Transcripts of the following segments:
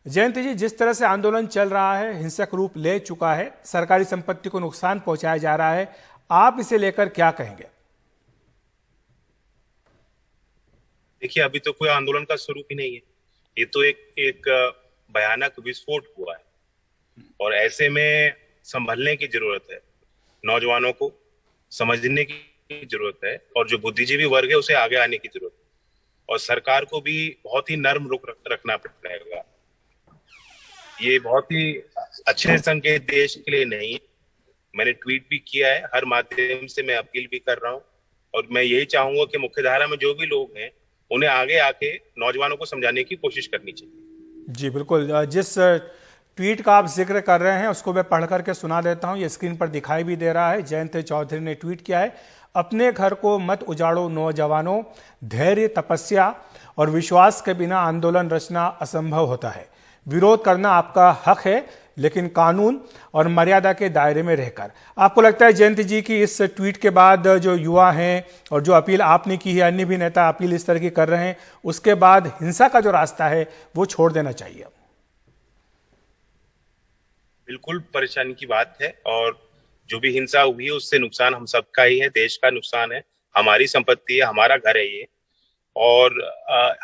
जयंत जी, जिस तरह से आंदोलन चल रहा है, हिंसक रूप ले चुका है, सरकारी संपत्ति को नुकसान पहुंचाया जा रहा है, आप इसे लेकर क्या कहेंगे? देखिए, अभी तो कोई आंदोलन का स्वरूप ही नहीं है। ये तो एक भयानक विस्फोट हुआ है और ऐसे में संभलने की जरूरत है। नौजवानों को समझने की जरूरत है और जो बुद्धिजीवी वर्ग है उसे आगे आने की जरूरत है और सरकार को भी बहुत ही नर्म रुख रखना पड़ेगा। ये बहुत ही अच्छे संकेत देश के लिए नहीं है। मैंने ट्वीट भी किया है, हर माध्यम से मैं अपील भी कर रहा हूं और मैं यही चाहूंगा कि मुख्यधारा में जो भी लोग हैं उन्हें आगे आके नौजवानों को समझाने की कोशिश करनी चाहिए। जी बिल्कुल। जिस ट्वीट का आप जिक्र कर रहे हैं उसको मैं पढ़ करके सुना देता हूं। ये स्क्रीन पर दिखाई भी दे रहा है। जयंत चौधरी ने ट्वीट किया है, अपने घर को मत उजाड़ो नौजवानों, धैर्य, तपस्या और विश्वास के बिना आंदोलन रचना असंभव होता है। विरोध करना आपका हक है, लेकिन कानून और मर्यादा के दायरे में रहकर। आपको लगता है जयंत जी की इस ट्वीट के बाद जो युवा हैं और जो अपील आपने की है, अन्य भी नेता अपील इस तरह की कर रहे हैं, उसके बाद हिंसा का जो रास्ता है वो छोड़ देना चाहिए? बिल्कुल परेशानी की बात है और जो भी हिंसा हुई है उससे नुकसान हम सबका ही है, देश का नुकसान है, हमारी संपत्ति है, हमारा घर है ये और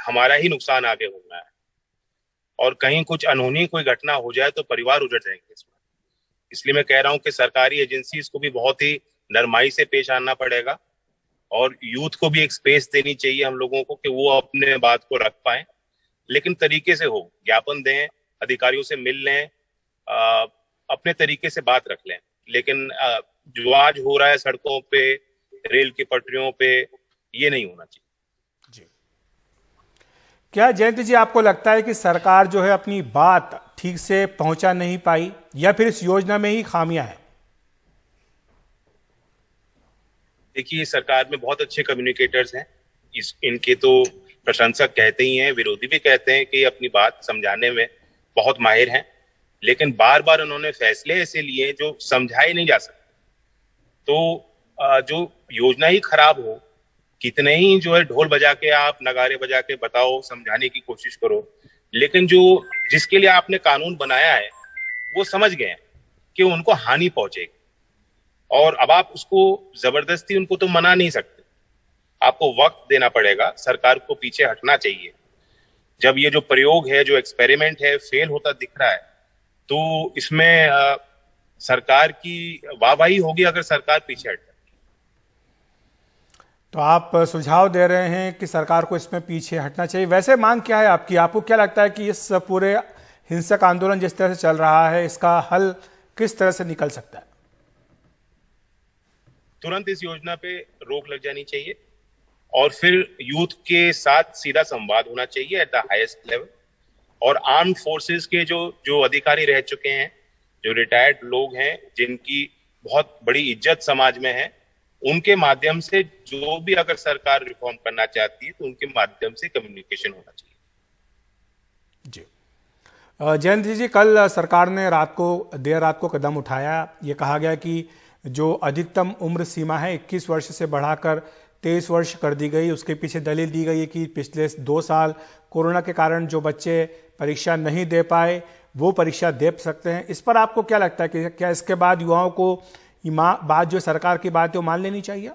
हमारा ही नुकसान आगे होना है। और कहीं कुछ अनहोनी कोई घटना हो जाए तो परिवार उजड़ जाएंगे इसमें। इसलिए मैं कह रहा हूं कि सरकारी एजेंसीज को भी बहुत ही नरमाई से पेश आना पड़ेगा और यूथ को भी एक स्पेस देनी चाहिए हम लोगों को कि वो अपने बात को रख पाए, लेकिन तरीके से हो, ज्ञापन दें, अधिकारियों से मिल लें, अपने तरीके से बात रख लें। लेकिन जो आज हो रहा है सड़कों पे, रेल की पटरियों पे, ये नहीं होना चाहिए। क्या जयंत जी आपको लगता है कि सरकार जो है अपनी बात ठीक से पहुंचा नहीं पाई, या फिर इस योजना में ही खामियां हैं? देखिए, सरकार में बहुत अच्छे कम्युनिकेटर्स हैं, इनके तो प्रशंसक कहते ही हैं, विरोधी भी कहते हैं कि अपनी बात समझाने में बहुत माहिर हैं, लेकिन बार बार उन्होंने फैसले ऐसे लिए जो समझाए नहीं जा सकते। तो जो योजना ही खराब हो, कितने ही जो है ढोल बजा के आप, नगारे बजा के बताओ, समझाने की कोशिश करो, लेकिन जो जिसके लिए आपने कानून बनाया है वो समझ गए हैं कि उनको हानि पहुंचेगी और अब आप उसको जबरदस्ती उनको तो मना नहीं सकते। आपको वक्त देना पड़ेगा, सरकार को पीछे हटना चाहिए। जब ये जो प्रयोग है, जो एक्सपेरिमेंट है, फेल होता दिख रहा है तो इसमें सरकार की वाहवाही होगी अगर सरकार पीछे हटे। तो आप सुझाव दे रहे हैं कि सरकार को इसमें पीछे हटना चाहिए। वैसे मांग क्या है आपकी? आपको क्या लगता है कि इस पूरे हिंसक आंदोलन जिस तरह से चल रहा है, इसका हल किस तरह से निकल सकता है? तुरंत इस योजना पे रोक लग जानी चाहिए और फिर यूथ के साथ सीधा संवाद होना चाहिए एट द हाईएस्ट लेवल। और आर्म्ड फोर्सेस के जो जो अधिकारी रह चुके हैं, जो रिटायर्ड लोग हैं, जिनकी बहुत बड़ी इज्जत समाज में है, उनके माध्यम से जो भी अगर सरकार रिफॉर्म करना चाहती है तो उनके माध्यम से कम्युनिकेशन होना चाहिए। जी जयंत जी, कल सरकार ने देर रात को कदम उठाया। ये कहा गया कि जो अधिकतम उम्र सीमा है 21 वर्ष से बढ़ाकर 23 वर्ष कर दी गई। उसके पीछे दलील दी गई है कि पिछले 2 साल कोरोना के कारण जो बच्चे परीक्षा नहीं दे पाए वो परीक्षा दे सकते हैं। इस पर आपको क्या लगता है कि क्या इसके बाद युवाओं को बात, जो सरकार की बात है, वो मान लेनी चाहिए?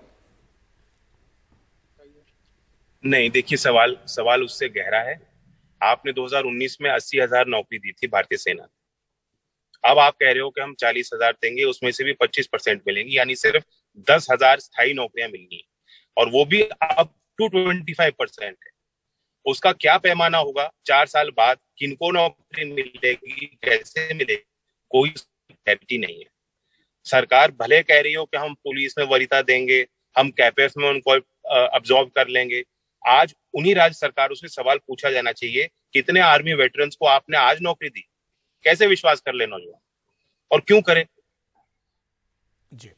नहीं, देखिए, सवाल उससे गहरा है। आपने 2019 में 80,000 नौकरी दी थी भारतीय सेना। अब आप कह रहे हो कि हम 40,000 देंगे, उसमें से भी 25% मिलेंगी, यानी सिर्फ 10,000 स्थायी नौकरियां मिलनी है और वो भी अब टू 25% है। उसका क्या पैमाना होगा? 4 साल बाद किनको नौकरी मिलेगी, कैसे मिलेगी, कोई क्लैरिटी नहीं है। सरकार भले कह रही हो कि हम पुलिस में वरीयता देंगे, हम कैपेस में उनको अब्सॉर्ब कर लेंगे। आज उन्हीं राज्य सरकारों से सवाल पूछा जाना चाहिए, कितने आर्मी वेटरन्स को आपने आज नौकरी दी? कैसे विश्वास कर ले नौजवान, और क्यों करें? जी,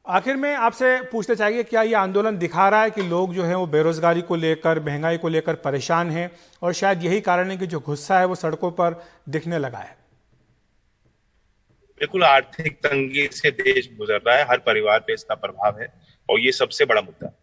आखिर में आपसे पूछना चाहिए, क्या ये आंदोलन दिखा रहा है कि लोग जो है वो बेरोजगारी को लेकर, महंगाई को लेकर परेशान हैं और शायद यही कारण है कि जो गुस्सा है वो सड़कों पर दिखने लगा है? बिल्कुल, आर्थिक तंगी से देश गुजर रहा है, हर परिवार पे इसका प्रभाव है और ये सबसे बड़ा मुद्दा है।